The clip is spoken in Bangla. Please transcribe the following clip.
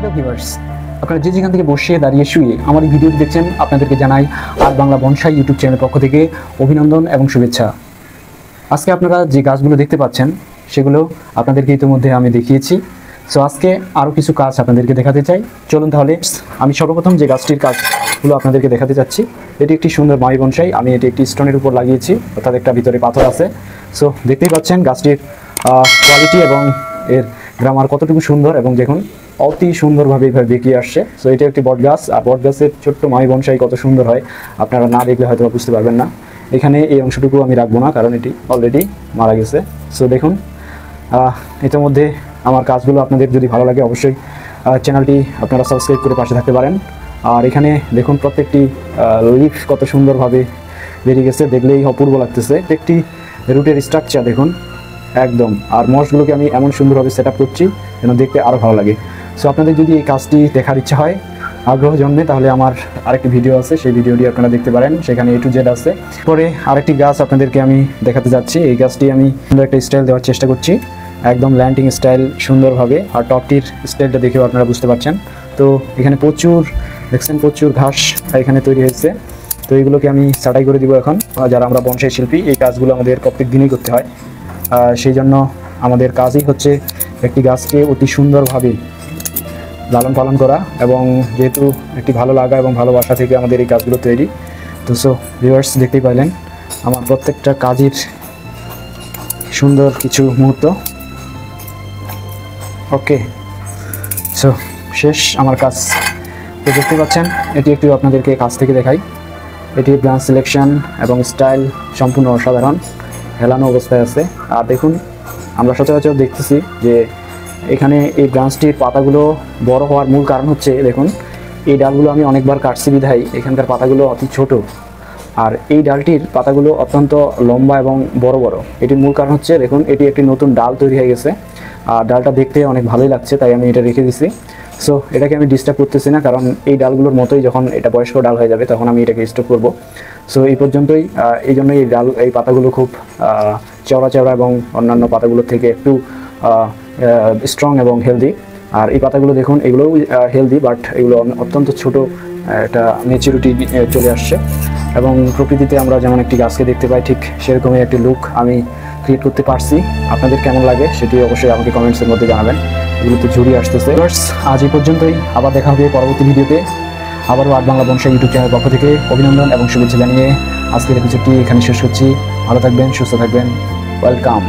হ্যালো ভিউয়ার্স, আপনারা যে যেখান থেকে বসে দাঁড়িয়ে শুয়ে আমার এই ভিডিওটি দেখছেন আপনাদেরকে জানাই আর্ট বাংলা বনসাই ইউটিউব চ্যানেলের পক্ষ থেকে অভিনন্দন এবং শুভেচ্ছা। আজকে আপনারা যে গাছগুলো দেখতে পাচ্ছেন সেগুলো আপনাদেরকে ইতিমধ্যে আমি দেখিয়েছি। সো আজকে আরও কিছু কাজ আপনাদেরকে দেখাতে চাই। চলুন তাহলে আমি সর্বপ্রথম যে গাছটির কাজগুলো আপনাদেরকে দেখাতে চাচ্ছি। এটি একটি সুন্দর মাই বনসাই। আমি এটি একটি স্টোনের উপর লাগিয়েছি, অর্থাৎ একটা ভিতরে পাথর আছে। সো দেখতেই পাচ্ছেন গাছটির কোয়ালিটি এবং এর গ্রামার কতটুকু সুন্দর, এবং দেখুন অতি সুন্দরভাবে এইভাবে বেঁকিয়ে আসছে। সো এটা একটি বট গাছ, আর বট গাছের ছোট্ট মাই বনসাই কত সুন্দর হয় আপনারা না দেখলে হয়তো বুঝতে পারবেন না। এখানে এই অংশটুকু আমি রাখবো না, কারণ এটি অলরেডি মারা গেছে। সো দেখুন ইতিমধ্যে আমার কাজগুলো আপনাদের যদি ভালো লাগে অবশ্যই চ্যানেলটি আপনারা সাবস্ক্রাইব করে পাশে থাকতে পারেন। আর এখানে দেখুন প্রত্যেকটি লিফ কত সুন্দরভাবে বেরিয়ে গেছে, দেখলেই অপূর্ব লাগতেছে। একটি রুটের স্ট্রাকচার দেখুন একদম, আর মশগুলোকে আমি এমন সুন্দরভাবে সেট আপ করছি যেন দেখতে আরও ভালো লাগে। সো আপনাদের যদি এই কাজটি দেখার ইচ্ছা হয়, আগ্রহ জন্মে, তাহলে আমার আরেকটি ভিডিও আছে, সেই ভিডিওটি আপনারা দেখতে পারেন, সেখানে A to Z আছে। পরে আরেকটি গাছ আপনাদেরকে আমি দেখাতে যাচ্ছি। এই গাছটি আমি সুন্দর একটা স্টাইল দেওয়ার চেষ্টা করছি, একদম ল্যান্ডিং স্টাইল সুন্দরভাবে, আর টপটির স্টাইলটা দেখেও আপনারা বুঝতে পারছেন। তো এখানে প্রচুর দেখছেন, প্রচুর ঘাস এখানে তৈরি হয়েছে। তো এইগুলোকে আমি ছাঁটাই করে দিব এখন। যারা আমরা বনসাই শিল্পী, এই কাজগুলো আমাদের প্রত্যেক দিনই করতে হয়। সেই জন্য আমাদের কাজই হচ্ছে একটি গাছকে অতি সুন্দরভাবে লালন পালন করা, এবং যেহেতু একটি ভালো লাগা এবং ভালোবাসা থেকে আমাদের এই কাজগুলো তৈরি। তো সো ভিউয়ার্স, দেখতেই পাইলেন আমার প্রত্যেকটা কাজের সুন্দর কিছু মুহূর্ত। ওকে, সো শেষ আমার কাজ। তো দেখতে পাচ্ছেন এটি একটু আপনাদেরকে কাছ থেকে দেখাই। এটি ব্রাঞ্চ সিলেকশন এবং স্টাইল সম্পূর্ণ অসাধারণ, হেলানো অবস্থায় আছে। আর দেখুন আমরা সচরাচর দেখতেছি যে এখানে এই ব্রাঞ্চটির পাতাগুলো বড় হওয়ার মূল কারণ হচ্ছে, দেখুন এই ডালগুলো আমি অনেকবার কাটছি বিধায় এখানকার পাতাগুলো অতি ছোট, আর এই ডালটির পাতাগুলো অত্যন্ত লম্বা এবং বড় বড়। এটির মূল কারণ হচ্ছে দেখুন এটি একটি নতুন ডাল তৈরি হয়ে গেছে, আর ডালটা দেখতে অনেক ভালোই লাগছে, তাই আমি এটা রেখে দিছি। সো এটাকে আমি ডিস্টার্ব করতেছি না, কারণ এই ডালগুলোর মতোই যখন এটা বয়স্ক ডাল হয়ে যাবে তখন আমি এটাকে স্টপ করব। সো এই পর্যন্তই। এই জন্যই এই পাতাগুলো খুব চওড়া চওড়া এবং অন্যান্য পাতাগুলোর থেকে একটু স্ট্রং এবং হেলদি। আর এই পাতাগুলো দেখুন এগুলোও হেলদি, বাট এগুলো অত্যন্ত ছোট, একটা ম্যাচুরিটি চলে আসছে। এবং প্রকৃতিতে আমরা যেমন একটি গাছকে দেখতে পাই, ঠিক সেরকমই একটি লুক আমি ক্রিয়েট করতে পারছি। আপনাদের কেমন লাগে সেটি অবশ্যই আমাকে কমেন্টসের মধ্যে জানাবেন। এগুলো তো ঝুড়ি আসতেছে। আজ এই পর্যন্তই, আবার দেখা হবে পরবর্তী ভিডিওতে। আবারও আর্ট বাংলা বনসাই ইউটিউব চ্যানেলের পক্ষ থেকে অভিনন্দন এবং শুভেচ্ছা জানিয়ে আজকের এপিসোডটি এখানে শেষ করছি। ভালো থাকবেন, সুস্থ থাকবেন, ওয়েলকাম।